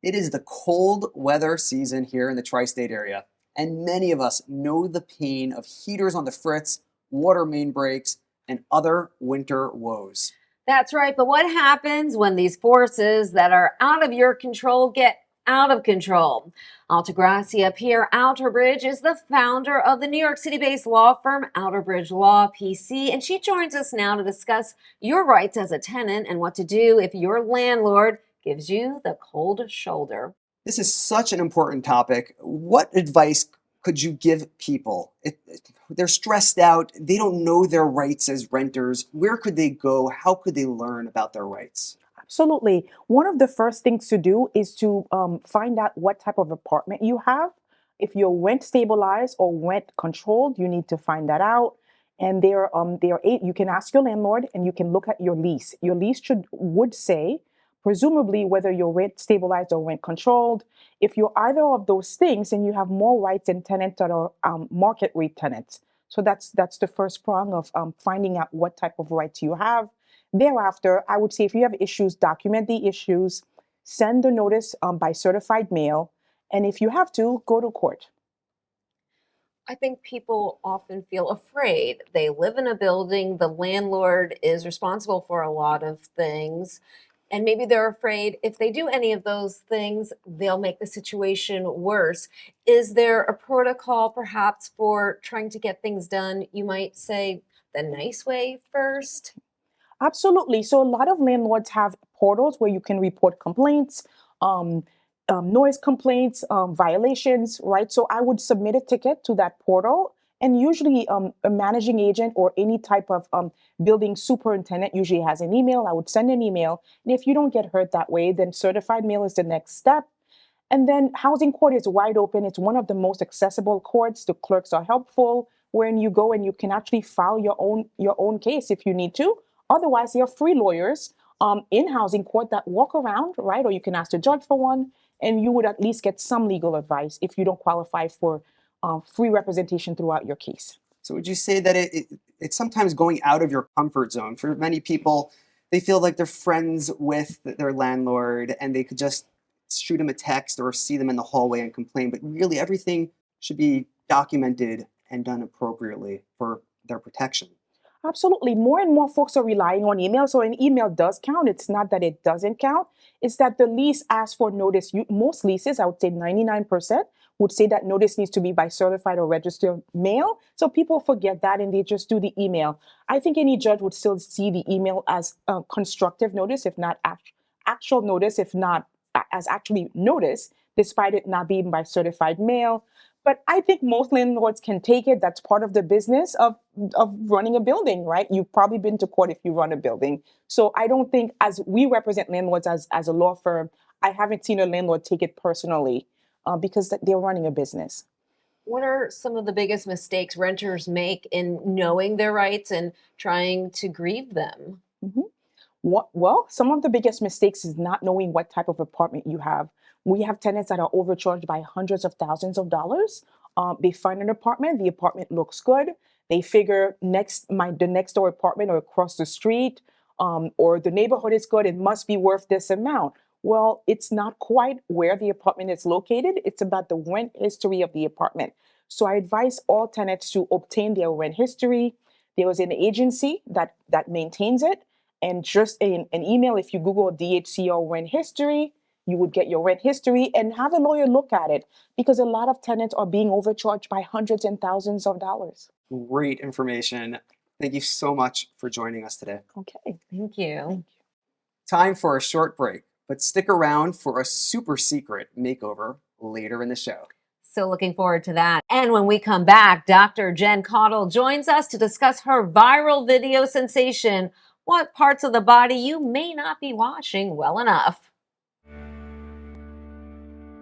It is the cold weather season here in the tri-state area, and many of us know the pain of heaters on the fritz, water main breaks, and other winter woes. That's right. But what happens when these forces that are out of your control get out of control? Altagracia Pierre Outerbridge is the founder of the New York City-based law firm Outerbridge Law PC, and she joins us now to discuss your rights as a tenant and what to do if your landlord gives you the cold shoulder. This is such an important topic. What advice could you give people? They're stressed out, they don't know their rights as renters. Where could they go? How could they learn about their rights? Absolutely. One of the first things to do is to find out what type of apartment you have. If you're rent stabilized or rent controlled, you need to find that out. And you can ask your landlord and you can look at your lease. Your lease would say, presumably, whether you're rent stabilized or rent controlled. If you're either of those things, then you have more rights than tenants that are market rate tenants. So that's the first prong of finding out what type of rights you have. Thereafter, I would say if you have issues, document the issues, send the notice by certified mail, and if you have to, go to court. I think people often feel afraid. They live in a building, the landlord is responsible for a lot of things, and maybe they're afraid if they do any of those things, they'll make the situation worse. Is there a protocol perhaps for trying to get things done? You might say the nice way first. Absolutely. So a lot of landlords have portals where you can report complaints, um, noise complaints, violations, right? So I would submit a ticket to that portal. And usually a managing agent or any type of building superintendent usually has an email. I would send an email. And if you don't get hurt that way, then certified mail is the next step. And then housing court is wide open. It's one of the most accessible courts. The clerks are helpful. When you go and you can actually file your own case if you need to. Otherwise, there are free lawyers in housing court that walk around, right? Or you can ask the judge for one, and you would at least get some legal advice if you don't qualify for free representation throughout your case. So would you say that it's sometimes going out of your comfort zone? For many people, they feel like they're friends with their landlord and they could just shoot them a text or see them in the hallway and complain, but really everything should be documented and done appropriately for their protection. Absolutely. More and more folks are relying on email. So an email does count. It's not that it doesn't count. It's that the lease asks for notice. Most leases, I would say 99%, would say that notice needs to be by certified or registered mail. So people forget that and they just do the email. I think any judge would still see the email as constructive notice, if not actual notice, if not as actually notice, despite it not being by certified mail. But I think most landlords can take it. That's part of the business of running a building, right? You've probably been to court if you run a building. So I don't think, as we represent landlords as a law firm, I haven't seen a landlord take it personally because they're running a business. What are some of the biggest mistakes renters make in knowing their rights and trying to grieve them? Mhm. Well, some of the biggest mistakes is not knowing what type of apartment you have. We have tenants that are overcharged by hundreds of thousands of dollars. They find an apartment, the apartment looks good. They figure the next door apartment or across the street or the neighborhood is good, it must be worth this amount. Well, it's not quite where the apartment is located. It's about the rent history of the apartment. So I advise all tenants to obtain their rent history. There is an agency that maintains it. And just an email, if you Google DHCR rent history, you would get your rent history and have a lawyer look at it because a lot of tenants are being overcharged by hundreds and thousands of dollars. Great information. Thank you so much for joining us today. Okay. Thank you. Thank you. Time for a short break, but stick around for a super secret makeover later in the show. So looking forward to that. And when we come back, Dr. Jen Caudle joins us to discuss her viral video sensation, what parts of the body you may not be washing well enough.